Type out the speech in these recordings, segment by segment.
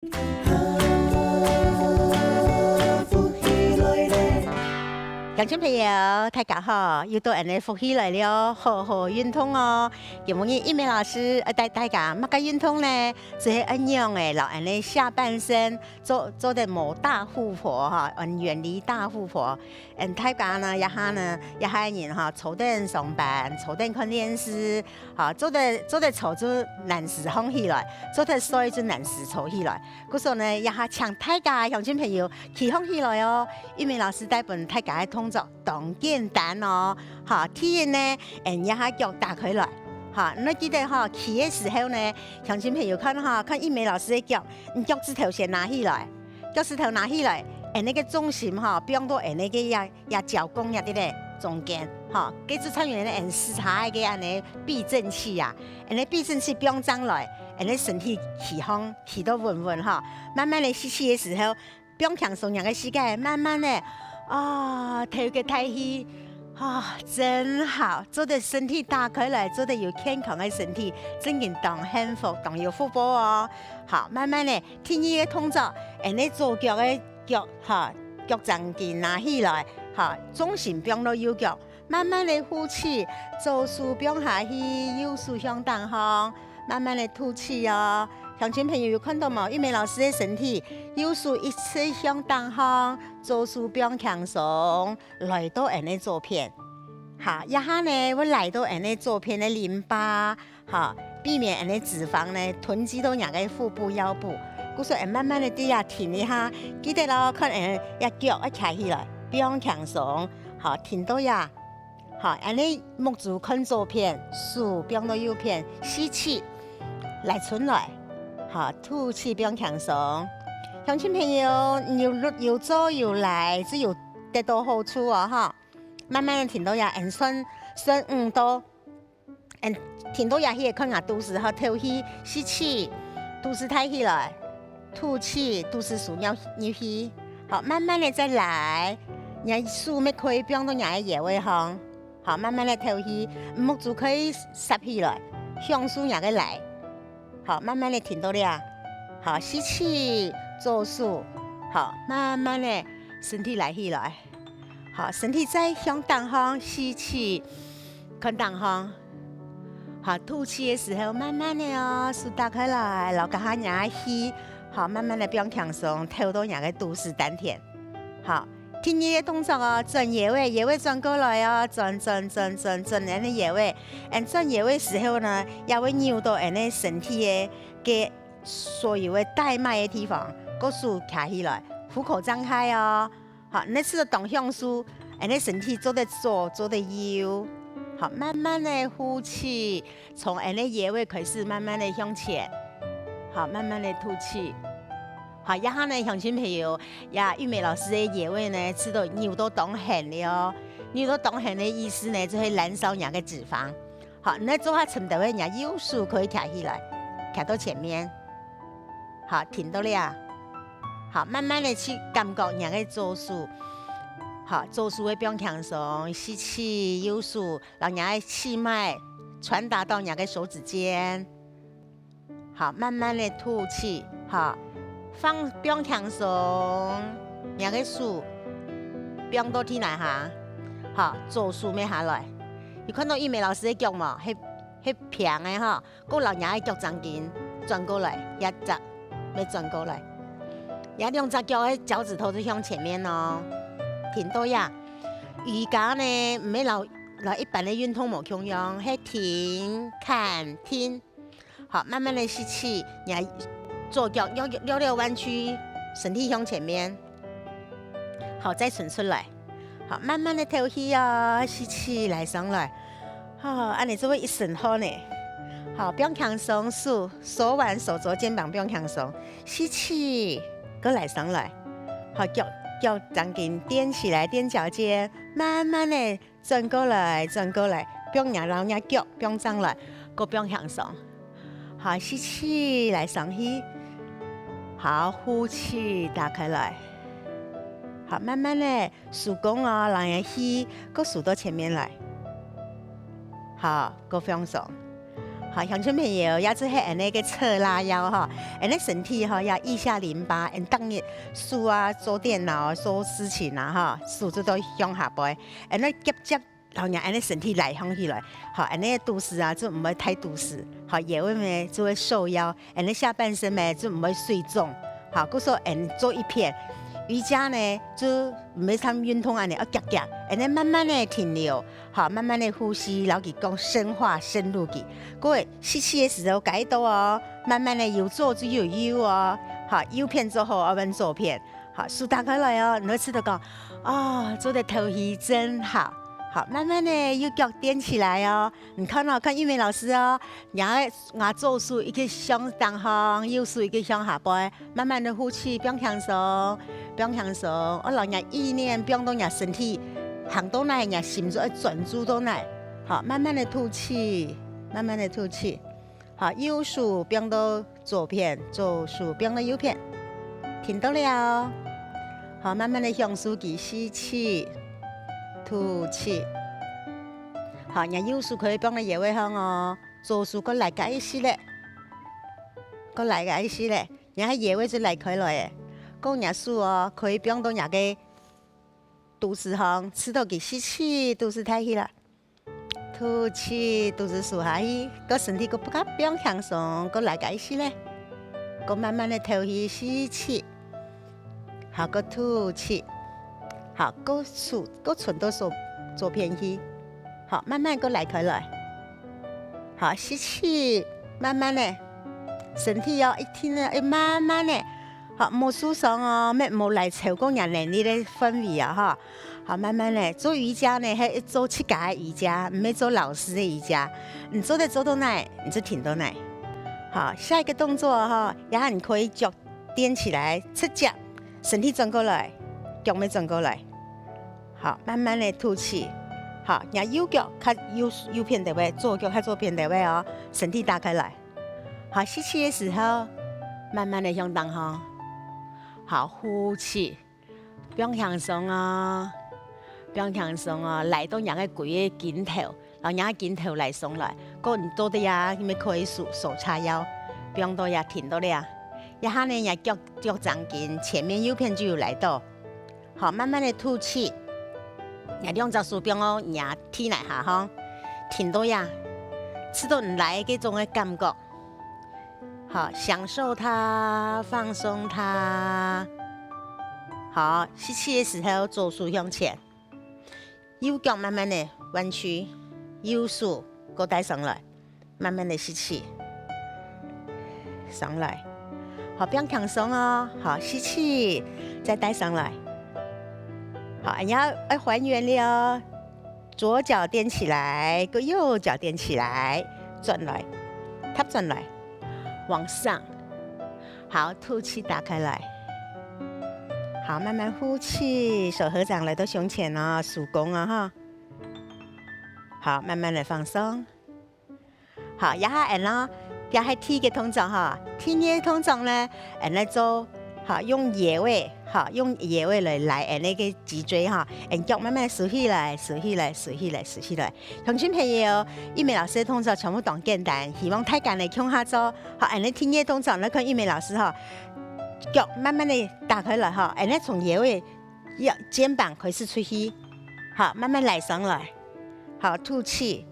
乡亲朋友，大家好，又到人的福气来了，好好运动哦。今日一梅老师带大家乜个运动呢？就是按样诶，老人的下半身做的某大富婆哈，远离大富婆。大家呢，一下人哈，坐定上班，坐定看电视，哈，做得坐就难时放起来，做得衰就难时坐起来。故所呢，一下请大家乡亲朋友起放起来哦。一梅老师带本大家的通。当简单哦，哈，第一呢，一下脚打开来，哈，那记得哈，起的时候呢，乡亲朋友看哈，看一梅老师的脚，你脚趾头先拿起来，脚趾头拿起来，那个重心哈，不用到那个呀脚弓呀的中间，哈，给支参员的视察个安尼避震器呀，那避震器不用张来，那身体起到稳稳哈，慢慢的吸气的时候，不用强松两个膝盖，慢慢的。头个太气真好，做的身体打开来，做的有健康的身体，真正当幸福，当有福报哦。好，慢慢的，听你的动作，你左脚的脚脚掌筋拿起来，重心不用到右脚，慢慢的呼气，左手不用下去，右手向上方，慢慢的吐气哦。乡亲朋友有看到吗？玉梅老师的身体，右手一侧向上方，左手不用强松，来到人的左边。好，一下呢，我来到人的左边的淋巴，好，避免人的脂肪呢囤积到人的腹部、腰部。故说，慢慢的底下停一下，记得咯，看人一脚一抬起来，不用强松，好，停到呀。好，你目珠看左边，手不用到右边，吸气，来存来。好，吐气不用强松。乡亲朋友，有做有来，只有得到好处哦哈。慢慢的停到呀，算5度，停到呀，去看下肚子和头气，吸气，肚子抬起来，吐气，肚子数尿气。好，慢慢的再来，你手没可以不用到你的穴位哈。好，慢慢的头气，目珠可以塞起来，向手也个来。好，慢慢的停到了，好，吸气，左手，好，慢慢的身体来起来，好，身体再向上方吸气，看上方，好，吐气的时候，慢慢的哦，手打开来，然后把它压气，好，慢慢的不用强松，头到两个肚脐丹田，好，听你的动作哦，转穴位，穴位转过来哦，转人的穴位，转穴位时候呢，也会扭到人的身体的所有的带脉的地方，个手卡起来，虎口张开哦，好，那是动向数，人的身体做得左，做得右，好，慢慢的呼气，从人的穴位开始，慢慢的向前，好，慢慢的吐气。好，一下呢，乡亲朋友，玉梅老师的穴位呢，知道扭到当痕了，扭到当痕的意思呢，就会燃烧人的脂肪。好，那做下程度的，人右手可以抬起来，抬到前面，好，停到了，好，慢慢的去感觉人的左手，好，左手会不用强松，吸气，右手让人的气脉传达到人的手指间，好，慢慢的吐气，好。不用强松，两个手不用到天来下，好，左手没下来。有看到玉梅老师的脚嘛？很平的哈，个老娘的脚掌筋转过来，一只没转过来，也两只脚的脚趾头就向前面哦。停到呀，瑜伽呢唔係老一般的运动冇同样，係停看听，好，慢慢的吸气，左脚溜弯曲，身体向前面，好，再伸出来，好，慢慢的吐气啊，吸气来上来，好，按你就会一身好呢，好，不用强松，手腕、手肘、肩膀不用强松，吸气，过来上来，好，脚掌筋踮起来，踮脚尖，慢慢的转过来，不用让人家脚不用上来，不用强松，好，吸气来上去。好，呼气打开来，好，慢慢的手弓啊，让人吸，个数到前面来，好，个放松，好，乡亲朋友，也做下那个侧拉腰哈，那身体哈要腋下淋巴，当日书啊、做电脑、做事情啊哈，手指都向下背，那接，然后让那身体内向起来，好，那肚子啊就唔会太肚实，好，也会呢就会瘦腰，那下半身呢就唔会水肿，好，故说做一片。瑜伽呢，就唔係參運動安尼，夾夾，然後慢慢的停留，好，慢慢的呼吸，然後佢講深化深入去。各位吸氣的時候改到哦，慢慢的有做就有悠哦，好，悠片之後我們左片，好，數打開來哦，你會知道講，哦，做的頭皮真好。好，慢慢的右腳踮起來哦。你看哦，看玉梅老師哦，然後我左手一個向上方，右手一個向下背，慢慢的呼氣，不用向上，不用向上。我讓人意念，不用到人身體行到哪，人心就要專注到哪。好，慢慢的吐氣，慢慢的吐氣。好，右手不用到左邊，左手不用到右邊，停到了。好，慢慢的向手機吸氣。吐氣，好，人右手可以幫你野位向哦，左手個嚟解絲咧，個嚟解絲咧，人喺野位就嚟開來嘅，個人手哦可以幫到人嘅肚子向，吃到佢吸氣，肚子抬起來，吐氣，肚子豎下去，個身體個不加變向上，個嚟解絲咧，個慢慢的頭去吸氣，好個吐氣。好，個唇都左偏去，好，慢慢個來開來，好，吸氣，慢慢的，身體要一天呢，要慢慢的，好，冇舒爽哦，冇來超過人能力的氛圍啊，哈，好，慢慢的做瑜伽呢，係做自家的瑜伽，唔係做老師的瑜伽，你做到哪，你就停到哪，好，下一個動作哈，然後你可以腳踮起來，側腳，身體轉過來，腳尾轉過來。好，慢慢的吐氣。好，讓右腳看右邊的位，左腳看左邊的位哦，身體打開來。好，吸氣的時候，慢慢的向當哈。好，呼氣，不用向上啊，不用向上啊，來到人嘅鬼嘅肩頭，然後人嘅肩頭來上來。個唔多的呀，你咪可以手叉腰，不用多呀，停到了。一下呢，人腳掌緊，前面右邊就有來到。好，慢慢的吐氣。人兩隻手柄哦，人踢嚟下哈，停到呀，知道你來嗰種嘅感覺，好，享受它，放鬆它。好，吸氣嘅時候，左手向前，右腳慢慢的彎曲，右手個帶上來，慢慢的吸氣，上來，好，不要強鬆哦，好，吸氣，再帶上來。好，然後還原了，左腳踮起來，個右腳踮起來，轉來，踏轉來，往上。好，吐氣打開來。好，慢慢呼氣，手合掌來到胸前哦，豎弓啊哈。好，慢慢的放鬆。好，然後然後踢嘅動作哈，踢嘅動作呢，嚟做。好，用野味，好，用野味來那個脊椎哈，腳慢慢豎起來，豎起來，豎起來，豎起來。鄉親朋友，玉梅老師嘅動作全部當簡單，希望大家嚟向下做。好，你聽嘅動作，你看玉梅老師哈，腳慢慢地打開來哈，你從野味肩膀開始出去，好，慢慢來上來，好，吐氣，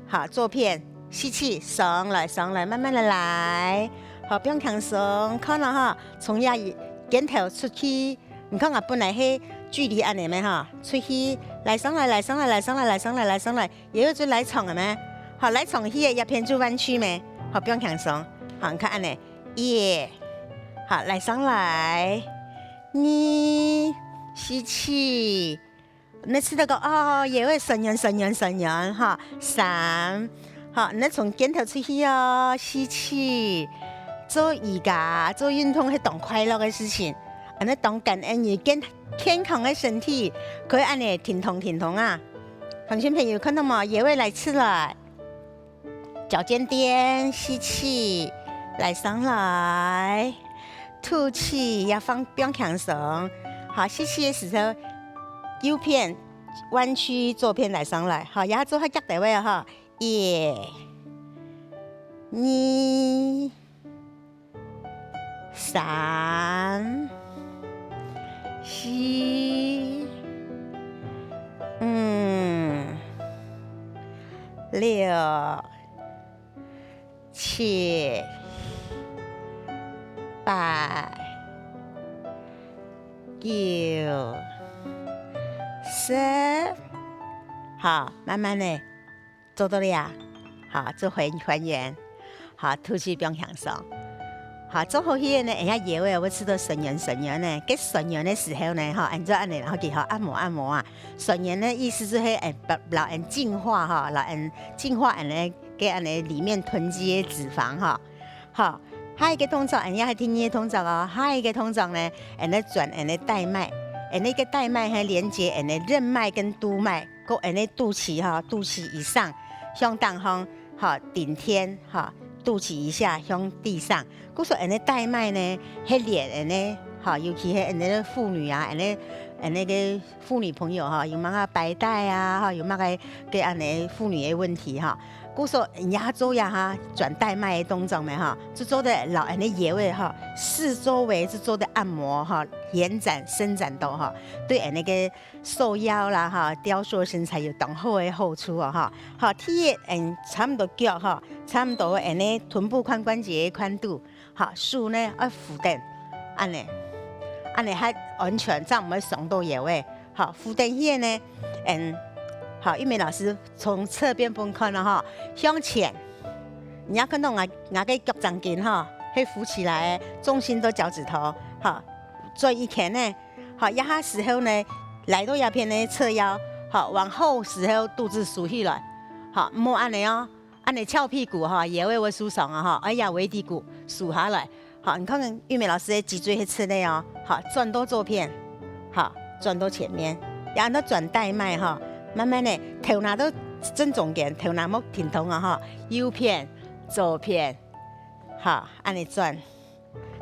好，左片吸氣，上來，上來，慢慢的來。好，不用強鬆，看到哈，從呀肩頭出去，你看我本來係距離安尼咩哈，出去來上來，來上來，來上來，來上來，來上來，也有就來長嘅咩？好，來長去一片就彎曲咩？好，不用強鬆，好，你看安尼，耶，好，來上來，你吸氣，你知道個哦，也會伸圓哈，三，好，你從肩頭出去哦，吸氣。做瑜伽、做運動係當快樂嘅事情，你當感恩而健康嘅身體，可以按你停痛啊！鄉親朋友看到冇？也會來起來，腳尖踮，吸氣，來上來，吐氣要放不要強鬆。好，吸氣嘅時候，右片彎曲，左片來上來。好，然後做下腳底位哈，耶。2、3、4、5、6、7、8、9、10。好，慢慢的做到了呀。好，做还原。好，吐气不用向上。好，做好些呢，人家野味我吃到顺圆呢。给顺圆的时候呢，哈，按照按你然后给它按摩啊。顺圆的意思就是把老人净化哈，老人净化人呢，给人呢里面囤积的脂肪哈。好，还有一个动作，人家还听一个动作哦。还有一个动作呢，人家转人家带脉，那个带脉还连接人家任脉跟督脉，够人家肚脐哈，肚脐以上向当方哈顶天哈。肚脐以下向地上，故说人家带脉呢，迄脸人呢，哈，尤其係人家妇女啊，那个妇女朋友哈，有乜个白带啊，哈，有乜个给人家妇女的问题哈，故说人家做呀哈，转带脉的动作没哈，就做的老人的穴位哈，四周围是做的按摩哈，延展伸展到哈，对人那个瘦腰啦哈，雕塑身材有很好的好处哦哈，好，第差不多脚哈。差不多安尼臀部髋关节的宽度，好，手呢要扶正，安尼还安全，这样我们爽到穴位。好，扶正hier呢，好，玉梅老师从侧边分看了哈，向前，你要看到我个脚掌根哈，会扶起来，重心到脚趾头，好，做一前呢，好，压下时候呢，来到压片呢侧腰，好，往后时候肚子竖起来，好，莫安尼哦。按你翘屁股哈，也会舒爽啊哈！哎呀，尾骶骨数下来，好，你看看玉梅老师的脊椎会吃的哦，好，转到左边，好，转到前面，然后转带脉哈，慢慢的头拿到正中间，头拿莫停通啊哈，右片、左片，好，按你转，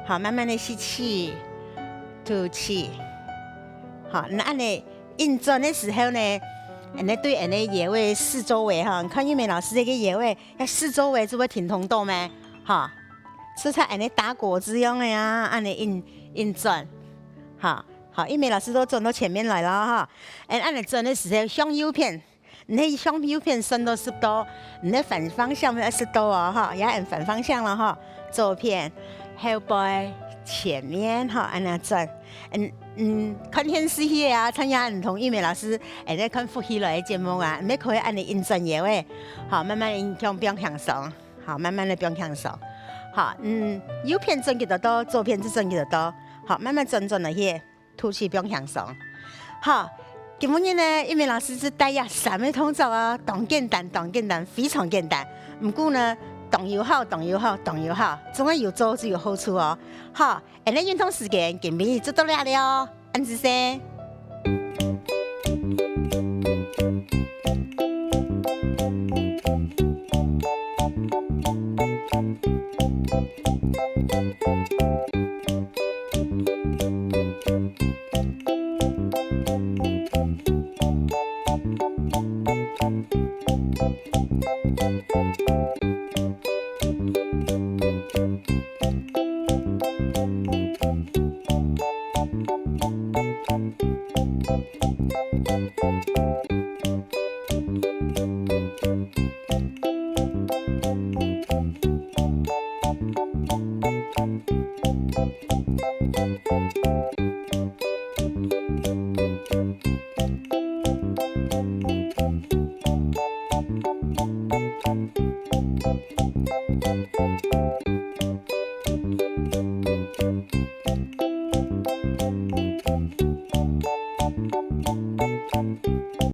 好，慢慢的吸气、吐气，好，那按你运转的时候呢？人家对人家穴位四周围哈，看玉梅老师这个穴位，要四周围是不是挺通透咩？哈，是像人家打果汁用的呀，按你运转，好，玉梅老师都转到前面来了哈，按你转的时候向右边，你向右边伸到10度，你的反方向要10度哦哈，也按反方向了哈，左边后背前面哈，按那转，看电视去啊，参加唔同玉梅老师，在看福喜来的节目啊，你可以按你运转穴位，好，慢慢不用向上，好，慢慢的不用向上，好，右边转几多多，左边就转几多多，好，慢慢转了去，吐气不用向上，好，今日呢，玉梅老师是带呀3个动作啊，当简单，非常简单，不过呢。动又好，总係要做就有好處哦。好，你運動時間今日就到了了，安子先。